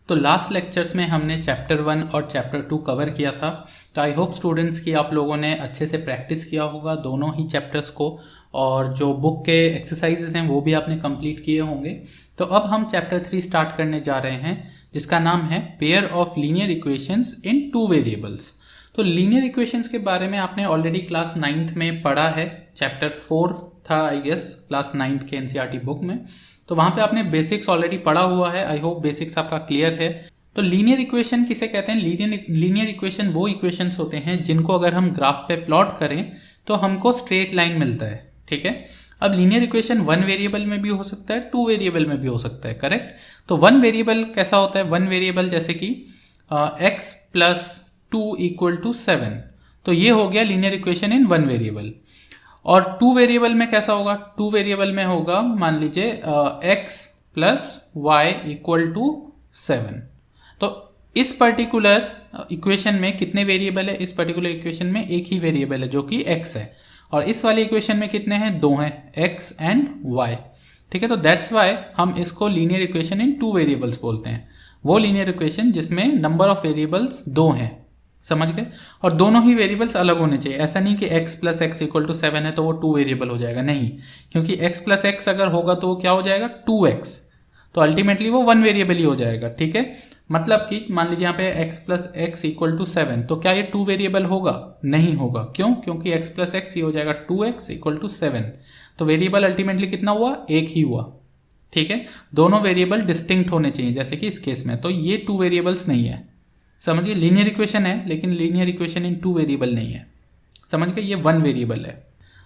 तो last lectures में हमने चैप्टर 1 और चैप्टर 2 कवर किया था। तो आई होप स्टूडेंट्स कि आप लोगों ने अच्छे से प्रैक्टिस किया होगा दोनों ही चैप्टर्स को, और जो बुक के एक्सरसाइजेस हैं वो भी आपने कंप्लीट किए होंगे। तो अब हम चैप्टर 3 स्टार्ट करने जा रहे हैं, जिसका नाम है pair of linear equations in 2 variables. तो लीनियर इक्वेशंस के बारे में आपने ऑलरेडी क्लास 9th में पढ़ा है, चैप्टर 4 था आई गेस क्लास 9th के एनसीईआरटी बुक में। तो वहां पे आपने बेसिक्स ऑलरेडी पढ़ा हुआ है। आई होप बेसिक्स आपका क्लियर है। तो लीनियर इक्वेशन किसे कहते हैं? लीनियर इक्वेशन वो इक्वेशंस होते हैं जिनको अगर हम ग्राफ पे प्लॉट करें तो हमको स्ट्रेट लाइन मिलता है। ठीक है, अब लीनियर इक्वेशन 1 वेरिएबल में भी हो सकता है, 2 वेरिएबल में भी हो सकता है, करेक्ट। तो 1 वेरिएबल कैसा होता है? 1 वेरिएबल जैसे कि x प्लस 2 इक्वल टू 7, तो ये हो गया लीनियर इक्वेशन इन 1 वेरिएबल। और 2 वेरिएबल में कैसा होगा? 2 वेरिएबल में होगा, मान लीजिए x plus y equal to 7। तो इस पर्टिकुलर इक्वेशन में कितने वेरिएबल है? इस पर्टिकुलर इक्वेशन में एक ही वेरिएबल है जो कि x है, और इस वाले इक्वेशन में कितने हैं? 2 हैं, x एंड y। ठीक है, तो दैट्स वाई हम इसको लीनियर इक्वेशन इन 2 वेरिएबल्स बोलते हैं। वो लीनियर इक्वेशन जिसमें नंबर ऑफ वेरिएबल्स 2 हैं, समझ गए। और दोनों ही वेरिएबल्स अलग होने चाहिए। ऐसा नहीं कि x plus x equal to 7 है तो वो 2 वेरिएबल हो जाएगा, नहीं, क्योंकि x प्लस एक्स अगर होगा तो वो क्या हो जाएगा? 2x, तो अल्टीमेटली वो 1 वेरिएबल ही हो जाएगा। ठीक है, मतलब कि मान लीजिए यहाँ पे x plus x equal to 7, तो क्या ये 2 वेरिएबल होगा? नहीं होगा। क्यों? क्योंकि x प्लस एक्स ही हो जाएगा 2x इक्वल टू 7, तो वेरिएबल अल्टीमेटली कितना हुआ? एक ही हुआ। ठीक है, दोनों वेरिएबल डिस्टिंक्ट होने चाहिए जैसे कि इस केस में। तो ये 2 वेरिएबल्स नहीं है, समझिए। लीनियर इक्वेशन है लेकिन लीनियर इक्वेशन इन 2 वेरिएबल नहीं है, समझ गए, ये 1 वेरिएबल है।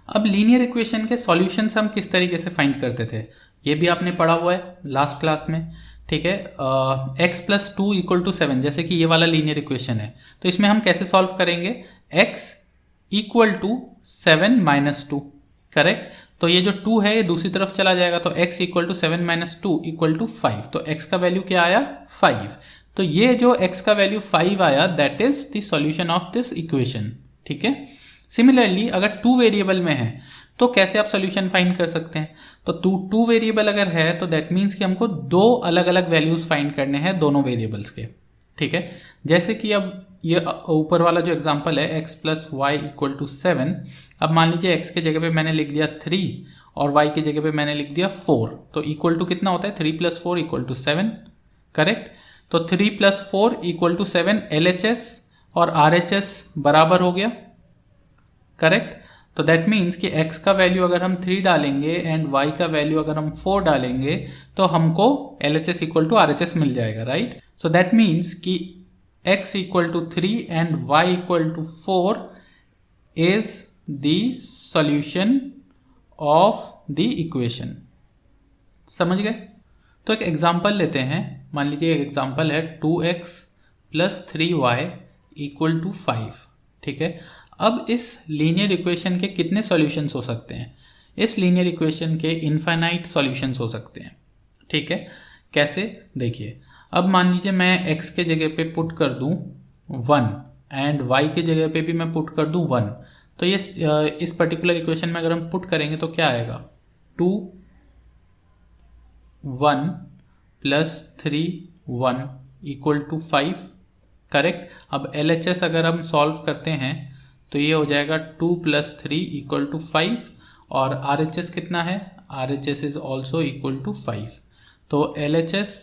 अब लीनियर इक्वेशन के सॉल्यूशंस हम किस तरीके से फाइंड करते थे ये भी आपने पढ़ा हुआ है लास्ट क्लास में। ठीक है, x प्लस 2 इक्वल टू 7, जैसे कि ये वाला लीनियर इक्वेशन है, तो इसमें हम कैसे सॉल्व करेंगे? x equal to 7 minus 2, correct. तो ये जो 2 है ये दूसरी तरफ चला जाएगा, तो x equal to 7 minus 2 equal to 5, तो x का वैल्यू क्या आया? 5। तो ये जो x का वैल्यू 5 आया, that is the solution of this equation. ठीक है, सिमिलरली अगर 2 वेरिएबल में है तो कैसे आप सॉल्यूशन फाइंड कर सकते हैं? तो 2 वेरिएबल अगर है तो दैट मीन्स कि हमको 2 अलग अलग वैल्यूज फाइंड करने हैं दोनों वेरिएबल्स के। ठीक है, जैसे कि अब ये ऊपर वाला जो एग्जांपल है x plus y equal to 7, अब मान लीजिए x के जगह पे मैंने लिख दिया 3 और y के जगह पे मैंने लिख दिया 4, तो इक्वल टू कितना होता है? 3 प्लस 4 इक्वल टू 7, करेक्ट। तो 3 प्लस 4 इक्वल टू 7, LHS और RHS बराबर हो गया, करेक्ट। तो दैट मीन्स कि x का वैल्यू अगर हम 3 डालेंगे एंड y का वैल्यू अगर हम 4 डालेंगे तो हमको LHS इक्वल टू RHS मिल जाएगा, राइट। सो दैट मीन्स कि x equal to 3 and y equal to 4 is the solution of the equation, समझ गए। तो एक एग्जांपल लेते हैं, मान लीजिए एक एग्जांपल है 2x plus 3y equal to 5। ठीक है, अब इस लीनियर इक्वेशन के कितने सॉल्यूशंस हो सकते हैं? इस लीनियर इक्वेशन के इनफाइनाइट सॉल्यूशंस हो सकते हैं। ठीक है, कैसे? देखिए, अब मान लीजिए मैं x के जगह पे पुट कर दूं 1 एंड y के जगह पे भी मैं पुट कर दूं 1, तो ये इस पर्टिकुलर इक्वेशन में अगर हम पुट करेंगे तो क्या आएगा? 2 1 प्लस 3 1 इक्वल टू 5, करेक्ट। अब LHS अगर हम सॉल्व करते हैं तो ये हो जाएगा 2 प्लस 3 इक्वल टू 5, और RHS कितना है? RHS is also equal to 5, तो LHS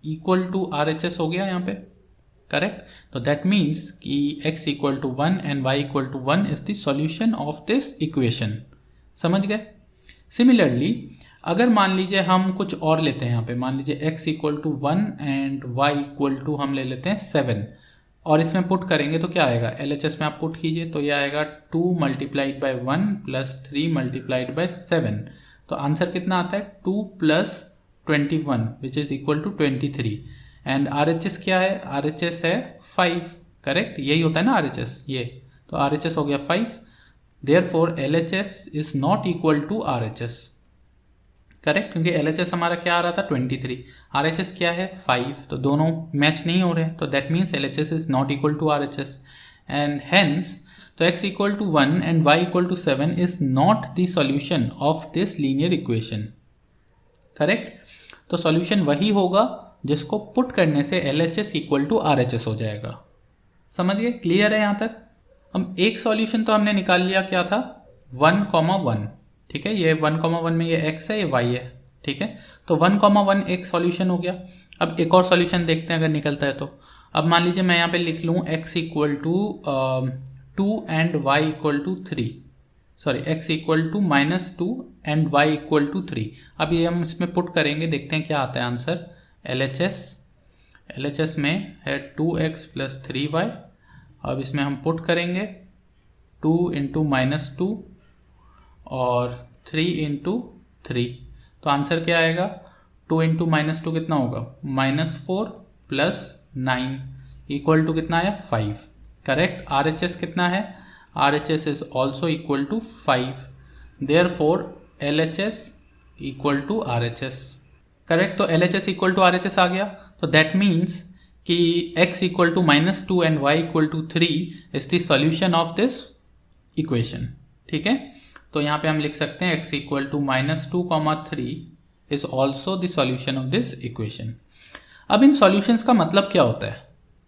इक्वल टू RHS हो गया यहाँ पे, करेक्ट। तो दैट मीन्स कि x equal to 1 and y equal to 1 is the solution of this equation, समझ गए। सिमिलरली अगर मान लीजिए हम कुछ और लेते हैं यहाँ पे, मान लीजिए x equal to 1 and y equal to हम ले लेते हैं 7, और इसमें पुट करेंगे तो क्या आएगा? LHS में आप पुट कीजिए तो ये आएगा 2 multiplied by 1 plus 3 multiplied by 7, तो आंसर कितना आता है? 2 plus 21 which is equal to 23, and RHS क्या है? RHS है 5, करेक्ट, यही होता है ना RHS, ये तो RHS हो गया 5, therefore LHS is not equal to RHS, correct, क्योंकि LHS हमारा क्या आ रहा था? 23, RHS क्या है? 5, तो दोनों मैच नहीं हो रहे, तो that means LHS is not equal to RHS, and hence तो x equal to 1 and y equal to 7 is not the solution of this linear equation, correct. तो सॉल्यूशन वही होगा जिसको पुट करने से LHS इक्वल टू RHS हो जाएगा। समझ गए? क्लियर है यहाँ तक? हम एक सॉल्यूशन तो हमने निकाल लिया, क्या था, 1,1, ठीक है, ये 1,1 में ये x है, ये y है, ठीक है, तो 1,1 एक सॉल्यूशन हो गया। अब एक और सॉल्यूशन देखते हैं अगर निकलता है तो। अब मान लीजिए मैं यहाँ पे लिख लूँ x equal to 2 and y equal to 3, sorry x equal to -2 and y equal to 3। अब ये हम इसमें पुट करेंगे, देखते हैं क्या आता है आंसर। LHS में है 2x प्लस 3y। अब इसमें हम पुट करेंगे 2 इंटू -2 और 3 इंटू 3, तो आंसर क्या आएगा, 2 इंटू -2 कितना होगा, -4 प्लस 9 इक्वल टू कितना आया, 5। करेक्ट। RHS कितना है, RHS is also equal to 5, therefore LHS equal to RHS। Correct, तो LHS इक्वल टू RHS आ गया, तो दैट मीन्स कि x equal to -2 and y equal to 3 is the solution of this equation. ठीक है, तो यहाँ पे हम लिख सकते हैं x equal to -2,3 is also the solution of this equation. अब इन सॉल्यूशंस का मतलब क्या होता है?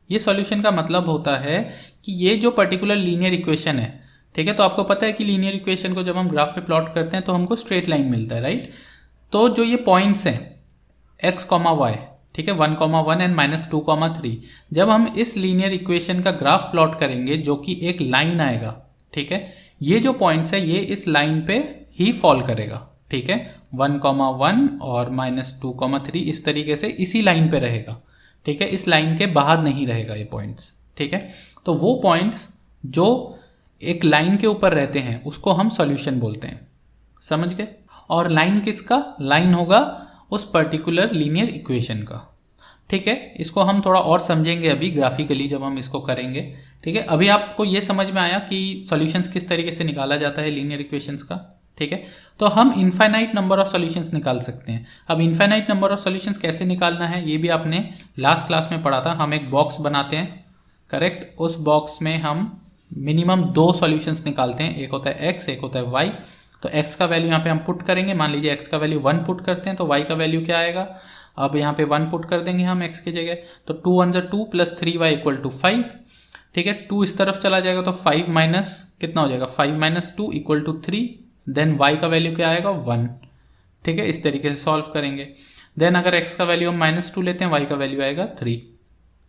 ये सॉल्यूशन का मतलब होता है कि ये जो पर्टिकुलर लीनियर इक्वेशन है, ठीक है, तो आपको पता है कि लीनियर इक्वेशन को जब हम ग्राफ पे प्लॉट करते हैं तो हमको स्ट्रेट लाइन मिलता है, राइट। तो जो ये पॉइंट्स हैं x, y, ठीक है, 1,1 एंड -2,3, जब हम इस लीनियर इक्वेशन का ग्राफ प्लॉट करेंगे जो कि एक लाइन आएगा, ठीक है, ये जो पॉइंट्स है ये इस लाइन पे ही फॉल करेगा, ठीक है, 1,1 और -2,3 इस तरीके से इसी लाइन पे रहेगा, ठीक है, इस लाइन के बाहर नहीं रहेगा ये पॉइंट्स, ठीक है। तो वो पॉइंट्स जो एक लाइन के ऊपर रहते हैं उसको हम सॉल्यूशन बोलते हैं, समझ गए। और लाइन किसका, लाइन होगा उस पर्टिकुलर लीनियर इक्वेशन का, ठीक है। इसको हम थोड़ा और समझेंगे अभी ग्राफिकली जब हम इसको करेंगे, ठीक है। अभी आपको ये समझ में आया कि सॉल्यूशंस किस तरीके से निकाला जाता है लीनियर इक्वेशंस का, ठीक है। तो हम इनफाइनाइट नंबर ऑफ सॉल्यूशंस निकाल सकते हैं। अब इनफाइनाइट नंबर ऑफ सॉल्यूशंस कैसे निकालना है ये भी आपने लास्ट क्लास में पढ़ा था। हम एक बॉक्स बनाते हैं, करेक्ट, उस बॉक्स में हम मिनिमम 2 सॉल्यूशंस निकालते हैं, एक होता है x, एक होता है y। तो x का वैल्यू यहाँ पे हम पुट करेंगे, मान लीजिए x का वैल्यू 1 पुट करते हैं तो y का वैल्यू क्या आएगा, अब यहाँ पे 1 पुट कर देंगे हम x की जगह, तो 2 1 ज़ा 2 प्लस 3y इक्वल टू 5, ठीक है। 2 इस तरफ चला जाएगा तो 5 माइनस कितना हो जाएगा, 5 minus 2 equal to 3, then y का वैल्यू क्या आएगा, 1, ठीक है। इस तरीके से सॉल्व करेंगे। देन अगर x का वैल्यू हम -2 लेते हैं, y का वैल्यू आएगा 3,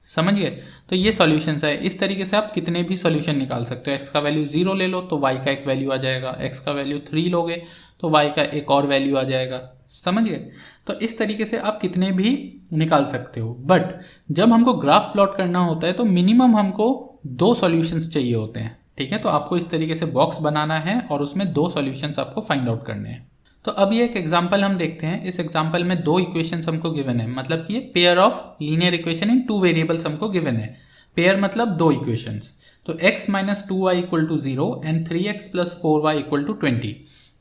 समझ गए। तो ये सॉल्यूशंस है। इस तरीके से आप कितने भी सॉल्यूशन निकाल सकते हो। x का वैल्यू 0 ले लो तो y का एक वैल्यू आ जाएगा, x का वैल्यू 3 लोगे तो y का एक और वैल्यू आ जाएगा, समझ गए। तो इस तरीके से आप कितने भी निकाल सकते हो। बट जब हमको ग्राफ प्लॉट करना होता है तो मिनिमम हमको 2 सॉल्यूशंस चाहिए होते हैं, ठीक है। तो आपको इस तरीके से बॉक्स बनाना है और उसमें 2 सॉल्यूशंस आपको फाइंड आउट करने हैं। तो अब ये एक एग्जांपल हम देखते हैं। इस एग्जांपल में 2 इक्वेशंस हमको गिवन है, मतलब कि ये pair of linear equation in 2 variables हमको गिवन है। पेयर मतलब 2 इक्वेशंस। तो x minus 2y equal to 0 and 3x plus 4y equal to 20।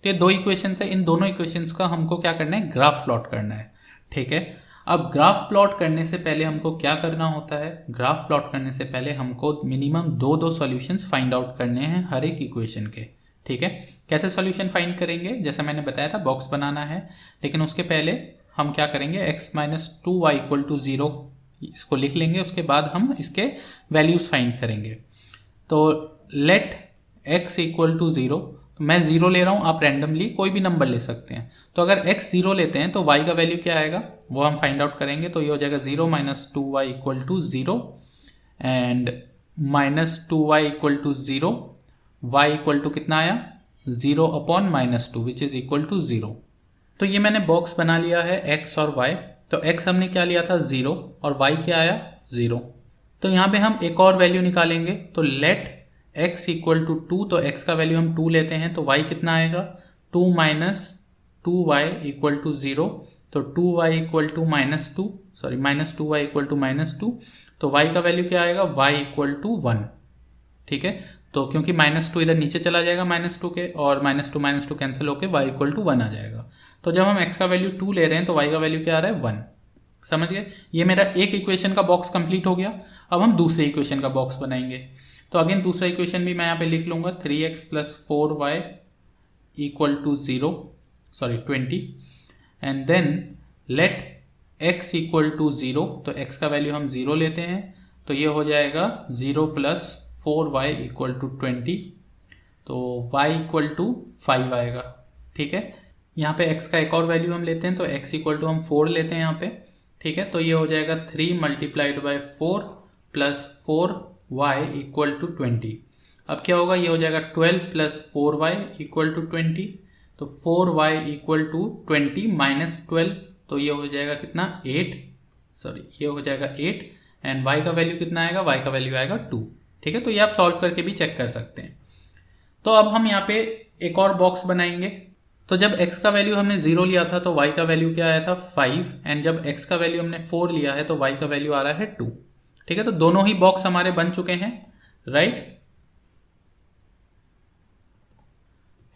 तो ये 2 इक्वेशंस है। इन दोनों इक्वेशंस का हमको क्या करना है, ग्राफ प्लॉट करना है, ठीक है। अब ग्राफ प्लॉट करने से पहले हमको क्या करना होता है, ग्राफ प्लॉट करने से पहले हमको मिनिमम 2 सॉल्यूशंस फाइंड आउट करने हैं हर एक इक्वेशन के, ठीक है। कैसे सॉल्यूशन फाइंड करेंगे, जैसे मैंने बताया था बॉक्स बनाना है, लेकिन उसके पहले हम क्या करेंगे, x minus 2y equal to 0 इसको लिख लेंगे, उसके बाद हम इसके वैल्यूज फाइंड करेंगे। तो लेट x इक्वल टू 0, तो मैं 0 ले रहा हूँ, आप रैंडमली कोई भी नंबर ले सकते हैं। तो अगर x 0 लेते हैं तो y का वैल्यू क्या आएगा वो हम फाइंड आउट करेंगे। तो ये हो जाएगा 0 minus 2y equal to 0 and minus 2y equal to 0, y equal to कितना आया 0 upon -2 which is equal to 0। तो ये मैंने बॉक्स बना लिया है x और y। तो x हमने क्या लिया था 0 और y क्या आया 0। तो यहाँ पे हम एक और वैल्यू निकालेंगे। तो लेट x इक्वल टू 2, तो x का वैल्यू हम 2 लेते हैं तो y कितना आएगा 2 माइनस 2y इक्वल टू 0। तो 2y equal to -2, sorry minus 2y equal to -2, तो y का वैल्यू क्या आएगा y इक्वल टू 1, ठीक है। तो क्योंकि -2 इधर नीचे चला जाएगा -2 के, और -2 कैंसिल होकर y इक्वल टू 1 आ जाएगा। तो जब हम x का वैल्यू 2 ले रहे हैं तो y का वैल्यू क्या आ रहा है 1, समझ गए। ये मेरा एक इक्वेशन का बॉक्स कंप्लीट हो गया। अब हम दूसरे इक्वेशन का बॉक्स बनाएंगे। तो अगेन दूसरा इक्वेशन भी मैं यहाँ पे लिख लूँगा, 3x plus 4y equal to 0, sorry 20, and then let x equal to 0, तो x का वैल्यू हम 0 लेते हैं, तो ये हो जाएगा 0 प्लस 4y इक्वल टू 20, तो y इक्वल टू 5 आएगा। ठीक है, यहाँ पे x का एक और वैल्यू हम लेते हैं, तो x इक्वल टू हम 4 लेते हैं यहाँ पे। ठीक है, तो ये हो जाएगा 3 multiplied by 4 plus 4y equal to 20। अब क्या होगा, ये हो जाएगा 12 प्लस 4y इक्वल टू 20, तो 4y इक्वल टू 20 माइनस 12, तो ये हो जाएगा कितना 8, सॉरी ये हो जाएगा 8, एंड y का वैल्यू कितना आएगा, y का वैल्यू आएगा 2। ठीक है, तो ये आप सॉल्व करके भी चेक कर सकते हैं। तो अब हम यहाँ पे एक और बॉक्स बनाएंगे। तो जब x का वैल्यू हमने 0 लिया था तो y का वैल्यू क्या आया था 5, एंड जब x का वैल्यू हमने 4 लिया है तो y का वैल्यू आ रहा है 2। ठीक है, तो दोनों ही बॉक्स हमारे बन चुके हैं, राइट।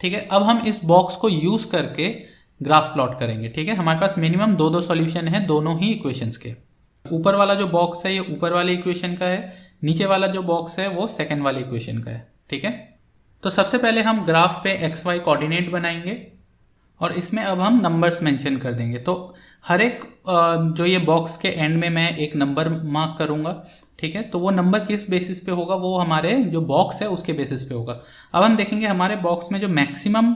ठीक है, अब हम इस बॉक्स को यूज करके ग्राफ प्लॉट करेंगे। ठीक है, हमारे पास मिनिमम दो सॉल्यूशन है दोनों ही इक्वेशंस के। ऊपर वाला जो बॉक्स है ये ऊपर वाले इक्वेशन का है, नीचे वाला जो बॉक्स है वो सेकंड वाले इक्वेशन का है। ठीक है, तो सबसे पहले हम ग्राफ पे एक्स वाई कोऑर्डिनेट बनाएंगे और इसमें अब हम नंबर्स मेंशन कर देंगे। तो हर एक जो ये बॉक्स के एंड में मैं एक नंबर मार्क करूंगा। ठीक है, तो वो नंबर किस बेसिस पे होगा, वो हमारे जो बॉक्स है उसके बेसिस पे होगा। अब हम देखेंगे हमारे बॉक्स में जो मैक्सिमम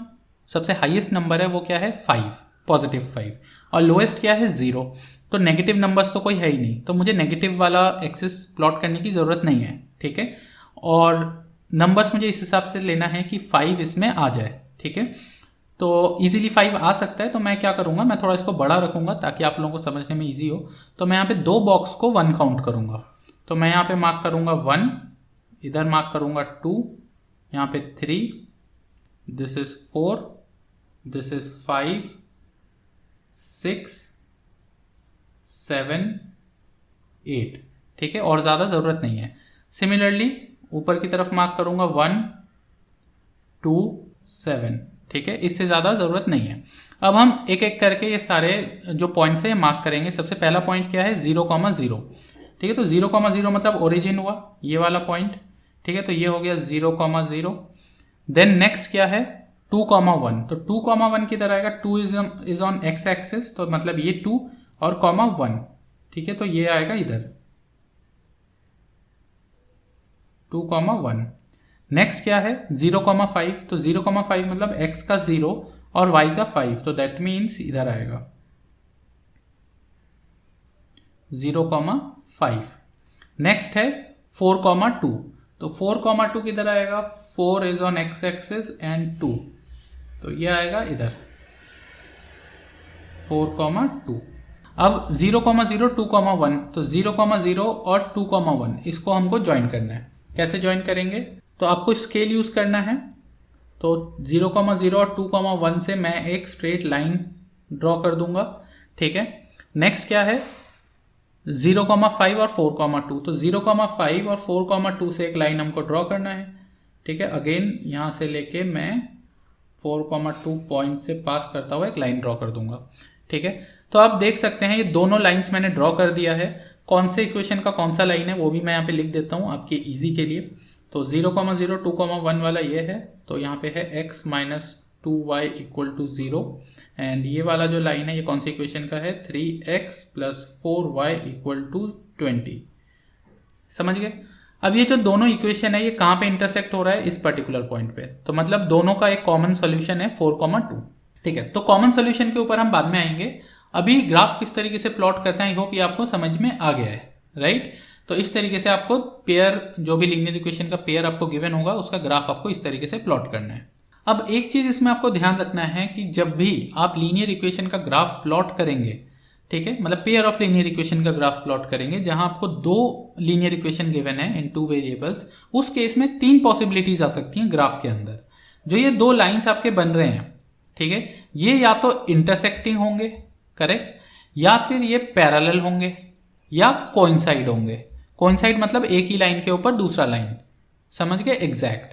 सबसे हाईएस्ट नंबर है वो क्या है 5, पॉजिटिव 5, और लोएस्ट क्या है 0। तो नेगेटिव नंबर्स तो कोई है ही नहीं, तो मुझे नेगेटिव वाला एक्सिस प्लॉट करने की ज़रूरत नहीं है। ठीक है, और नंबर्स मुझे इस हिसाब से लेना है कि 5 इसमें आ जाए। ठीक है, तो इजीली 5 आ सकता है, तो मैं क्या करूँगा, मैं थोड़ा इसको बड़ा रखूँगा ताकि आप लोगों को समझने में ईजी हो। तो मैं यहाँ पे दो बॉक्स को 1 काउंट करूँगा। तो मैं यहाँ पे मार्क करूँगा 1, इधर मार्क करूँगा 2, यहाँ पे 3, दिस इज 4, दिस इज 5, 6, 7, 8। ठीक है, और ज़्यादा ज़रूरत नहीं है। सिमिलरली ऊपर की तरफ मार्क करूँगा 1, 2, 7। ठीक है, इससे ज़्यादा ज़रूरत नहीं है। अब हम एक एक करके ये सारे जो पॉइंट्स है मार्क करेंगे। सबसे पहला पॉइंट क्या है 0,0। ठीक है, तो 0,0 मतलब ओरिजिन हुआ ये वाला पॉइंट। ठीक है, तो ये हो गया 0,0। देन नेक्स्ट क्या है 2,1, तो 2,1 किधर आएगा, 2 इज ऑन एक्स एक्सिस, तो मतलब ये 2 और (1). ठीक है, तो ये आएगा इधर 2,1। नेक्स्ट क्या है 0,5, तो 0,5 मतलब x का 0 और y का 5, तो दैट मीन्स इधर आएगा 0,5। नेक्स्ट है 4,2, तो 4,2 किधर आएगा, 4 is on x axis and 2, तो ये आएगा इधर 4,2। अब 0,0, 2,1, तो 0,0 और 2,1 इसको हमको ज्वाइन करना है। कैसे ज्वाइन करेंगे, तो आपको स्केल यूज करना है। तो 0,0 और 2,1 से मैं एक स्ट्रेट लाइन ड्रॉ कर दूंगा। ठीक है, नेक्स्ट क्या है 0,5 और 4,2, तो 0,5 और 4,2 से एक लाइन हमको ड्रॉ करना है। ठीक है, अगेन यहाँ से लेके मैं 4,2 पॉइंट से पास करता हुआ एक लाइन ड्रॉ कर दूंगा। ठीक है, तो आप देख सकते हैं ये दोनों लाइंस मैंने ड्रॉ कर दिया है। कौन से इक्वेशन का कौन सा लाइन है वो भी मैं यहाँ पे लिख देता हूँ आपके इजी के लिए। तो 0,0, 2,1 वाला ये है, तो यहाँ पे है x minus 2y equal to 0, and ये वाला जो लाइन है ये कौन सी इक्वेशन का है 3x plus 4y equal to 20। समझ गए। अब ये जो दोनों इक्वेशन है ये कहाँ पे इंटरसेक्ट हो रहा है, इस पर्टिकुलर पॉइंट पे, तो मतलब दोनों का एक कॉमन सोल्यूशन है 4,2। ठीक है, तो कॉमन सोल्यूशन के ऊपर हम बाद में आएंगे। अभी ग्राफ किस तरीके से प्लॉट करते हैं आई होप ये आपको समझ में आ गया है, राइट। तो इस तरीके से आपको पेयर, जो भी लीनियर इक्वेशन का पेयर आपको गिवन होगा उसका ग्राफ आपको इस तरीके से प्लॉट करना है। अब एक चीज इसमें आपको ध्यान रखना है कि जब भी आप लीनियर इक्वेशन का ग्राफ प्लॉट करेंगे, ठीक है, मतलब पेयर ऑफ लीनियर इक्वेशन का ग्राफ प्लॉट करेंगे जहां आपको दो लीनियर इक्वेशन गिवन है इन 2 वेरिएबल्स, उस केस में 3 पॉसिबिलिटीज आ सकती हैं ग्राफ के अंदर। जो ये 2 लाइंस आपके बन रहे हैं, ठीक है, ये या तो इंटरसेक्टिंग होंगे, करेक्ट, या फिर ये पैरेलल होंगे या कोइंसाइड होंगे। कोइंसाइड मतलब एक ही लाइन के ऊपर दूसरा लाइन, समझ गए, एग्जैक्ट।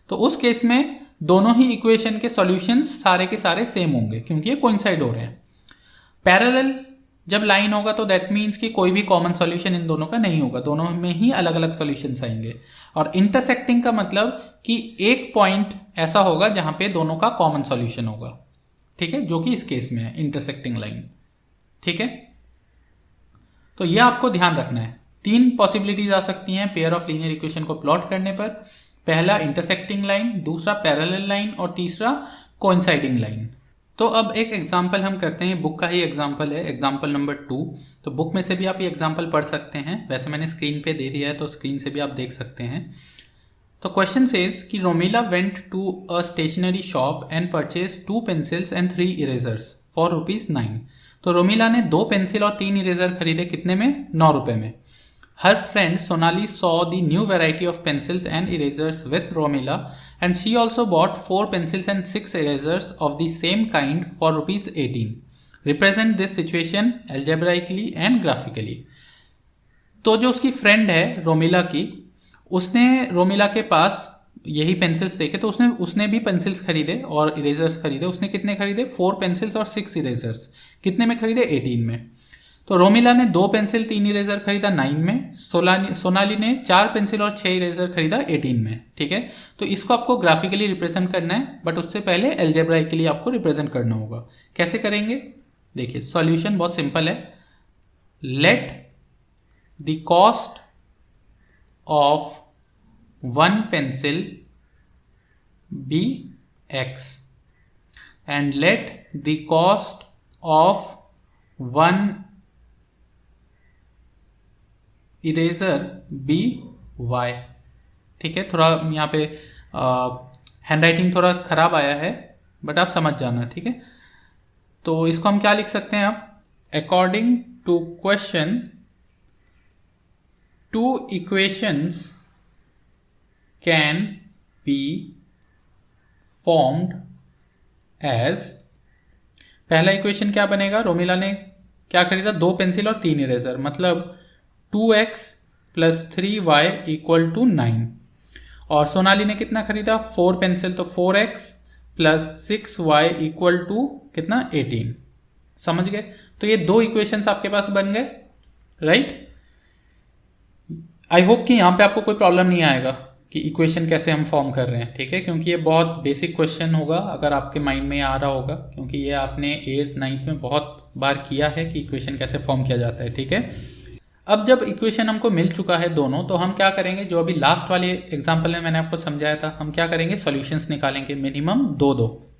तो उस केस में दोनों ही इक्वेशन के सॉल्यूशंस सारे के सारे सेम होंगे क्योंकि ये कोइंसाइड हो रहे हैं। पैरेलल जब लाइन होगा तो दैट मीन्स कि कोई भी कॉमन सॉल्यूशन इन दोनों का नहीं होगा, दोनों में ही अलग अलग सॉल्यूशंस आएंगे। और इंटरसेक्टिंग का मतलब कि एक पॉइंट ऐसा होगा जहां पे दोनों का कॉमन सॉल्यूशन होगा, ठीक है, जो कि इस केस में है इंटरसेक्टिंग लाइन। ठीक है, तो ये आपको ध्यान रखना है। 3 पॉसिबिलिटीज आ सकती हैं पेयर ऑफ लीनियर इक्वेशन को प्लॉट करने पर। पहला इंटरसेक्टिंग लाइन, दूसरा पैरेलल लाइन और तीसरा कोइंसाइडिंग लाइन। तो अब एक एग्जाम्पल हम करते हैं, बुक का ही एग्जाम्पल है, एग्जाम्पल नंबर 2। तो बुक में से भी आप ये एग्जाम्पल पढ़ सकते हैं, वैसे मैंने स्क्रीन पे दे दिया है तो स्क्रीन से भी आप देख सकते हैं। तो क्वेश्चन सेज कि Romila went to a stationery shop and purchase 2 pencils and 3 erasers for ₹9। तो रोमिला ने 2 पेंसिल और 3 इरेजर खरीदे कितने में? 9 रुपए में। Her friend Sonali saw the new variety of pencils and erasers with Romila, and she also bought 4 pencils and 6 erasers of the same kind for ₹18. Represent this situation algebraically and graphically. तो जो उसकी friend है रोमिला की, उसने रोमिला के पास यही pencils देखे तो उसने भी पेंसिल्स खरीदे और इरेजर्स खरीदे। उसने कितने खरीदे? 4 पेंसिल्स और 6 इरेजर्स। कितने में खरीदे? 18 में। तो रोमिला ने 2 पेंसिल 3 इरेजर खरीदा 9 में, सोनाली ने 4 पेंसिल और 6 इरेजर खरीदा 18 में। ठीक है, तो इसको आपको ग्राफिकली रिप्रेजेंट करना है, बट उससे पहले एल्जेब्राइकली आपको रिप्रेजेंट करना होगा। कैसे करेंगे? देखिए सॉल्यूशन बहुत सिंपल है। Let the cost of 1 pencil be x and let the cost of 1 eraser be y। ठीक है, थोड़ा यहाँ पे हैंडराइटिंग थोड़ा खराब आया है, बट आप समझ जाना। ठीक है, तो इसको हम क्या लिख सकते हैं? आप according to question 2 equations can be formed as. पहला इक्वेशन क्या बनेगा? रोमिला ने क्या खरीदा? 2 पेंसिल और 3 इरेजर, मतलब 2x + 3y = 9। और सोनाली ने कितना खरीदा? 4 पेंसिल, तो 4x + 6y = कितना? 18। समझ गए? तो ये 2 इक्वेशंस आपके पास बन गए, राइट। आई होप कि यहाँ पे आपको कोई प्रॉब्लम नहीं आएगा कि इक्वेशन कैसे हम फॉर्म कर रहे हैं। ठीक है, क्योंकि ये बहुत बेसिक क्वेश्चन होगा, अगर आपके माइंड में आ रहा होगा, क्योंकि ये आपने 8th 9th में बहुत बार किया है कि इक्वेशन कैसे फॉर्म किया जाता है। ठीक है, अब जब इक्वेशन हमको मिल चुका है दोनों, तो हम क्या करेंगे? जो अभी लास्ट वाले एग्जांपल में मैंने आपको समझाया था, हम क्या करेंगे? सॉल्यूशंस निकालेंगे, मिनिमम 2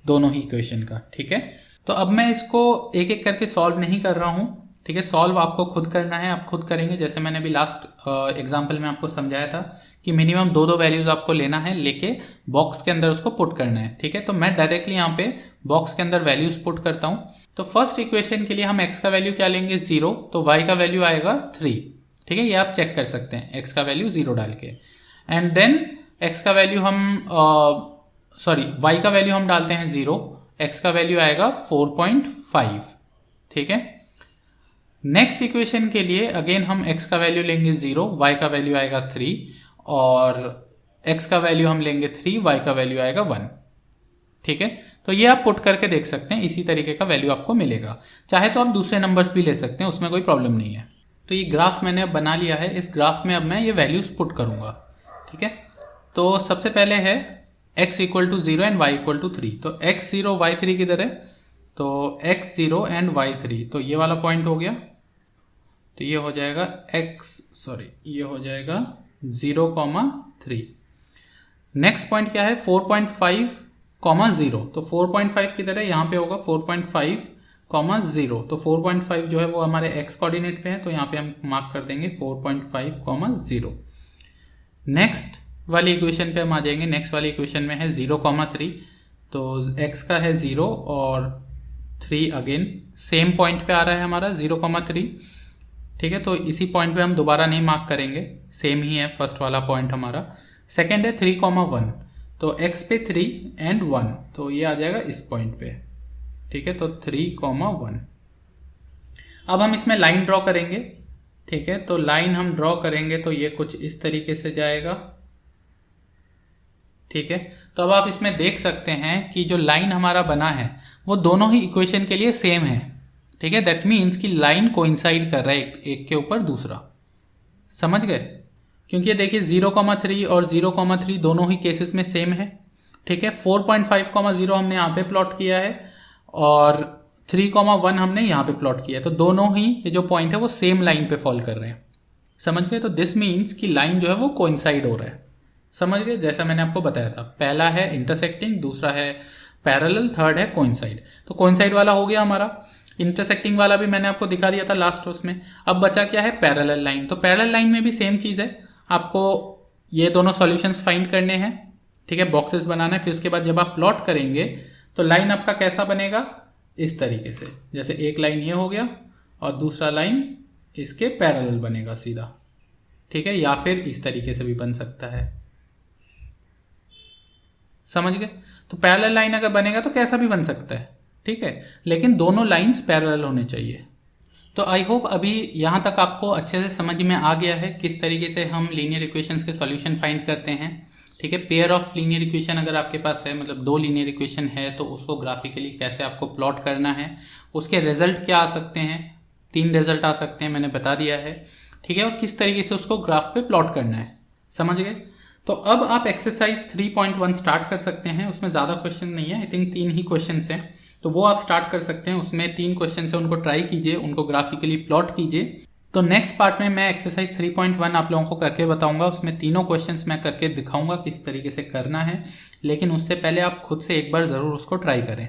दोनों ही इक्वेशन का। ठीक है, तो अब मैं इसको एक एक करके सॉल्व नहीं कर रहा हूँ। ठीक है, सॉल्व आपको खुद करना है, आप खुद करेंगे। जैसे मैंने अभी लास्ट एग्जाम्पल में आपको समझाया था कि मिनिमम 2 वैल्यूज आपको लेना है, लेके बॉक्स के अंदर उसको पुट करना है। ठीक है, तो मैं डायरेक्टली यहाँ पे बॉक्स के अंदर वैल्यूज पुट करता हूँ। तो फर्स्ट इक्वेशन के लिए हम x का वैल्यू क्या लेंगे? 0, तो y का वैल्यू आएगा 3। ठीक है, ये आप चेक कर सकते हैं, x का वैल्यू 0 डाल के। एंड देन x का वैल्यू y का वैल्यू हम डालते हैं 0, x का वैल्यू आएगा 4.5। ठीक है, नेक्स्ट इक्वेशन के लिए अगेन हम x का वैल्यू लेंगे 0, y का वैल्यू आएगा 3, और x का वैल्यू हम लेंगे 3, y का वैल्यू आएगा 1। ठीक है, तो ये आप पुट करके देख सकते हैं, इसी तरीके का वैल्यू आपको मिलेगा। चाहे तो आप दूसरे नंबर्स भी ले सकते हैं, उसमें कोई प्रॉब्लम नहीं है। तो ये ग्राफ मैंने अब बना लिया है, इस ग्राफ में अब मैं ये वैल्यूज पुट करूंगा। ठीक है, तो सबसे पहले है x = 0 एंड y = 3। तो x0 y3 किधर है? तो x0 एंड y3, तो ये वाला पॉइंट हो गया। तो ये हो जाएगा ये हो जाएगा 0,3। नेक्स्ट पॉइंट क्या है? 4.5,0। तो 4.5 किधर है? यहाँ पे होगा 4.5,0। तो 4.5 जो है वो हमारे x कोऑर्डिनेट पे है, तो यहाँ पे हम मार्क कर देंगे 4.5,0। नेक्स्ट वाली इक्वेशन पे हम आ जाएंगे। नेक्स्ट वाली इक्वेशन में है 0,3, तो x का है 0 और 3 अगेन सेम पॉइंट पे आ रहा है हमारा 0,3। ठीक है, तो इसी पॉइंट पे हम दोबारा नहीं मार्क करेंगे, सेम ही है फर्स्ट वाला पॉइंट हमारा। सेकेंड है 3,1, तो x पे 3 एंड 1, तो ये आ जाएगा इस पॉइंट पे। ठीक है, तो 3,1। अब हम इसमें लाइन ड्रॉ करेंगे। ठीक है, तो लाइन हम ड्रॉ करेंगे तो ये कुछ इस तरीके से जाएगा। ठीक है, तो अब आप इसमें देख सकते हैं कि जो लाइन हमारा बना है वो दोनों ही इक्वेशन के लिए सेम है। ठीक है, दैट मीन्स कि लाइन कोइंसाइड कर रहा है एक के ऊपर दूसरा। समझ गए? क्योंकि ये देखिए 0,3 और 0,3 दोनों ही केसेस में सेम है। ठीक है, 4.5,0 हमने यहाँ पे प्लॉट किया है और 3,1 हमने यहाँ पे प्लॉट किया है, तो दोनों ही ये जो पॉइंट है वो सेम लाइन पे फॉल कर रहे हैं। समझ गए? तो दिस मीन्स कि लाइन जो है वो कोइंसाइड हो रहा है। समझ गए? जैसा मैंने आपको बताया था, पहला है इंटरसेक्टिंग, दूसरा है पैरेलल, थर्ड है कोइंसाइड। तो कोइंसाइड वाला हो गया हमारा, इंटरसेक्टिंग वाला भी मैंने आपको दिखा दिया था लास्ट उसमें। अब बचा क्या है? Parallel line. तो पैरेलल लाइन में भी सेम चीज़ है, आपको ये दोनों सॉल्यूशंस फाइंड करने हैं, ठीक है, बॉक्सेस बनाना है। फिर उसके बाद जब आप प्लॉट करेंगे तो लाइन आपका कैसा बनेगा? इस तरीके से, जैसे एक लाइन ये हो गया और दूसरा लाइन इसके पैरेलल बनेगा सीधा, ठीक है, या फिर इस तरीके से भी बन सकता है। समझ गए? तो पैरेलल लाइन अगर बनेगा तो कैसा भी बन सकता है, ठीक है, लेकिन दोनों लाइंस पैरेलल होने चाहिए। तो आई होप अभी यहाँ तक आपको अच्छे से समझ में आ गया है किस तरीके से हम लीनियर इक्वेशंस के सॉल्यूशन फाइंड करते हैं, ठीक है। पेयर ऑफ लीनियर इक्वेशन अगर आपके पास है, मतलब दो लीनियर इक्वेशन है, तो उसको ग्राफिकली कैसे आपको प्लॉट करना है, उसके रिजल्ट क्या आ सकते हैं, 3 रिजल्ट आ सकते हैं, मैंने बता दिया है, ठीक है, और किस तरीके से उसको ग्राफ पे प्लॉट करना है। समझ गए? तो अब आप एक्सरसाइज 3.1 स्टार्ट कर सकते हैं। उसमें ज़्यादा क्वेश्चन नहीं है, आई थिंक 3 ही क्वेश्चन हैं, तो वो आप स्टार्ट कर सकते हैं। उसमें 3 क्वेश्चन है, उनको ट्राई कीजिए, उनको ग्राफिकली प्लॉट कीजिए। तो नेक्स्ट पार्ट में मैं एक्सरसाइज 3.1 आप लोगों को करके बताऊंगा। उसमें तीनों क्वेश्चंस मैं करके दिखाऊंगा किस तरीके से करना है, लेकिन उससे पहले आप खुद से एक बार ज़रूर उसको ट्राई करें।